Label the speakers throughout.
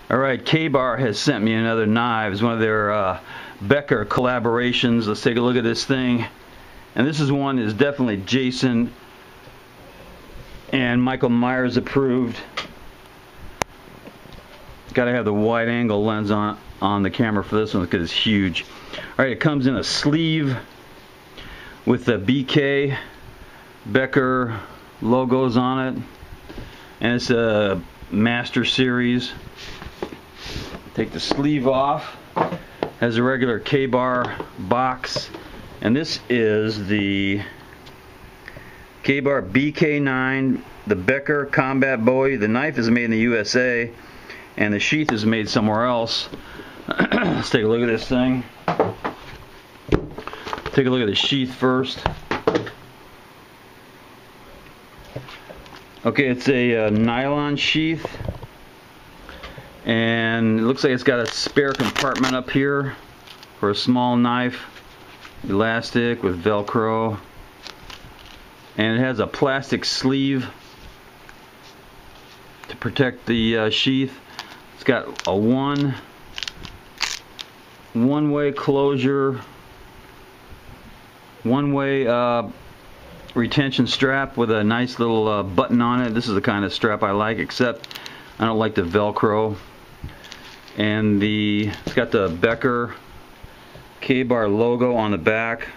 Speaker 1: Alright, K-Bar has sent me another knife. It's one of their Becker collaborations. Let's take a look at this thing. And this is one is definitely Jason and M.Meyers approved. Gotta have the wide angle lens on the camera for this one because it's huge. Alright, it comes in a sleeve with the BK Becker logos on it. And it's a Master Series. Take the sleeve off. Has a regular K-Bar box, and this is the K-Bar BK9, the Becker Combat Bowie. The knife is made in the USA, and the sheath is made somewhere else. Let's take a look at this thing. Take a look at the sheath first. Okay, it's a nylon sheath. And it looks like it's got a spare compartment up here for a small knife, elastic with Velcro, and it has a plastic sleeve to protect the sheath. It's got a one-way closure, one-way retention strap with a nice little button on it. This is the kind of strap I like, except I don't like the Velcro. And it's got the Becker K-Bar logo on the back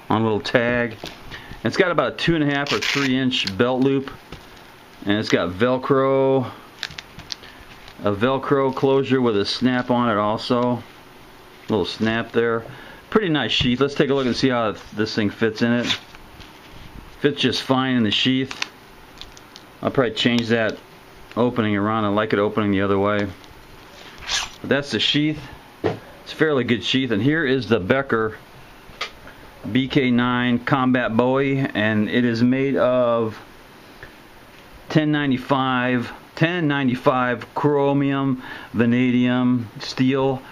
Speaker 1: on a little tag. And it's got about a 2.5 or 3 inch belt loop, and it's got Velcro, a Velcro closure with a snap on it also. A little snap there. Pretty nice sheath. Let's take a look and see how this thing fits in it. Fits just fine in the sheath. I'll probably change that opening around. I like it opening the other way. But that's the sheath. It's a fairly good sheath. And here is the Becker BK9 Combat Bowie, and it is made of 1095 chromium vanadium steel,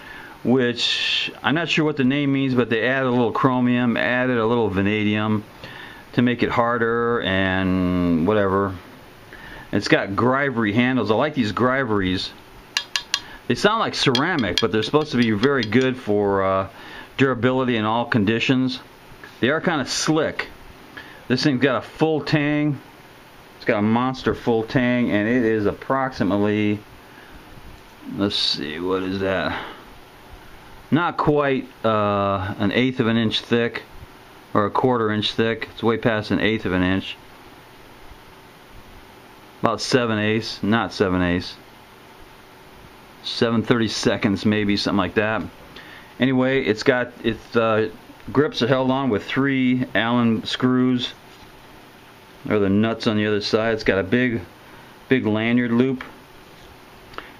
Speaker 1: which I'm not sure what the name means, but they added a little chromium, added a little vanadium to make it harder and whatever. It's got grivery handles. I like these griveries. They sound like ceramic, but they're supposed to be very good for durability in all conditions. They are kind of slick. This thing's got a full tang. It's got a monster full tang, and it is approximately, let's see, what is that? Not quite 1/8 of an inch thick, or a 1/4 inch thick. It's way past 1/8 of an inch. About 7/8, not 7/8. 7/32 maybe, something like that. Anyway, its grips are held on with 3 Allen screws. There are the nuts on the other side. It's got a big lanyard loop.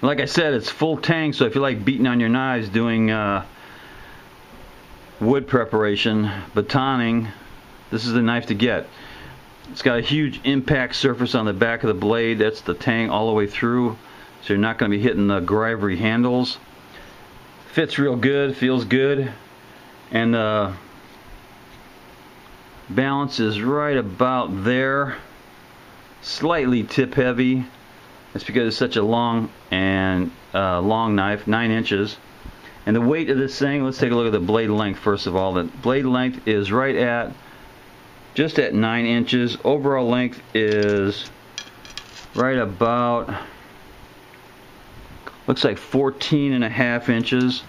Speaker 1: Like I said, it's full tang, so if you like beating on your knives doing wood preparation, batoning, this is the knife to get. It's got a huge impact surface on the back of the blade. That's the tang all the way through, so you're not going to be hitting the grivery handles. Fits real good, feels good, and the balance is right about there. Slightly tip heavy. It's because it's such a long knife, 9 inches. And the weight of this thing, let's take a look at the blade length first of all. The blade length is right at just at 9 inches. Overall length is right about, looks like 14.5 inches.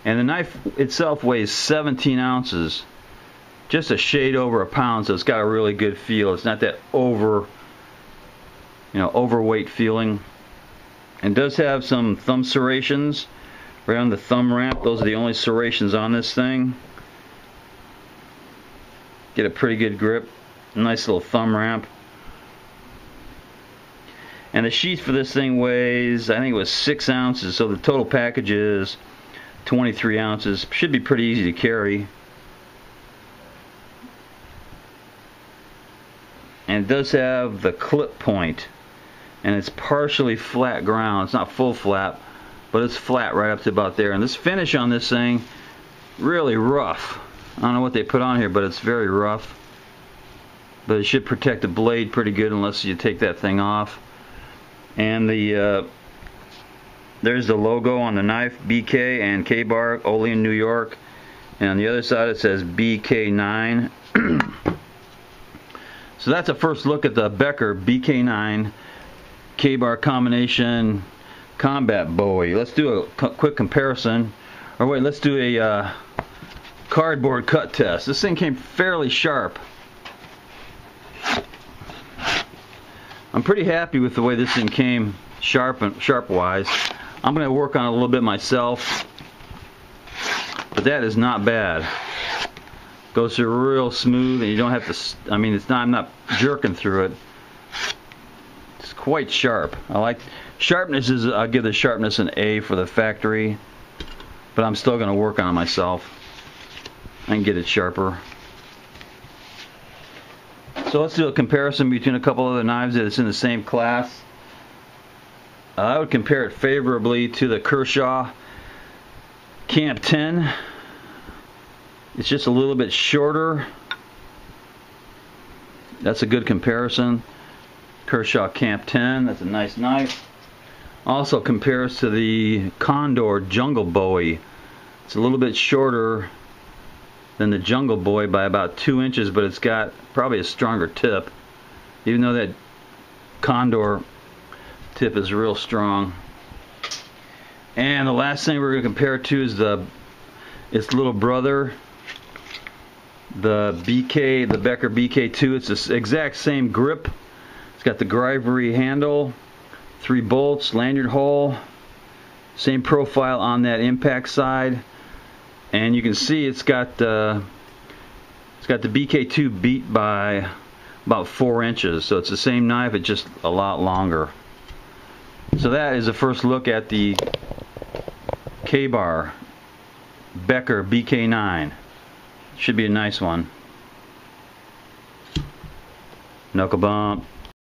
Speaker 1: And the knife itself weighs 17 ounces. Just a shade over a pound, so it's got a really good feel. It's not that overweight feeling. And does have some thumb serrations right on the thumb ramp. Those are the only serrations on this thing. Get a pretty good grip. Nice little thumb ramp. And the sheath for this thing weighs, I think it was 6 ounces, so the total package is 23 ounces. Should be pretty easy to carry. And it does have the clip point, and it's partially flat ground. It's not full flat, but it's flat right up to about there. And this finish on this thing, really rough. I don't know what they put on here, but it's very rough. But it should protect the blade pretty good unless you take that thing off. And there's the logo on the knife, BK and K-bar, Olean, New York. And on the other side it says BK9. So that's a first look at the Becker BK9 K-bar combination combat Bowie. Let's do a quick comparison. Or wait, let's do a cardboard cut test. This thing came fairly sharp. I'm pretty happy with the way this thing came sharp wise. I'm going to work on it a little bit myself, but that is not bad. Goes through real smooth, and you don't have to. I mean, I'm not jerking through it. It's quite sharp. I like sharpness. I'll give the sharpness an A for the factory, but I'm still going to work on it myself. I can get it sharper. So let's do a comparison between a couple other knives that's in the same class. I would compare it favorably to the Kershaw Camp 10. It's just a little bit shorter. That's a good comparison. Kershaw Camp 10, that's a nice knife. Also compares to the Condor Jungle Bowie. It's a little bit shorter than the Jungle Boy by about 2 inches, but it's got probably a stronger tip, even though that Condor tip is real strong. And the last thing we're going to compare it to is its little brother, the Becker BK2. It's the exact same grip. It's got the Grivery handle, 3 bolts, lanyard hole, same profile on that impact side. And you can see it's got the BK2 beat by about 4 inches. So it's the same knife, it's just a lot longer. So that is the first look at the K-bar Becker BK9. Should be a nice one. Knuckle bump.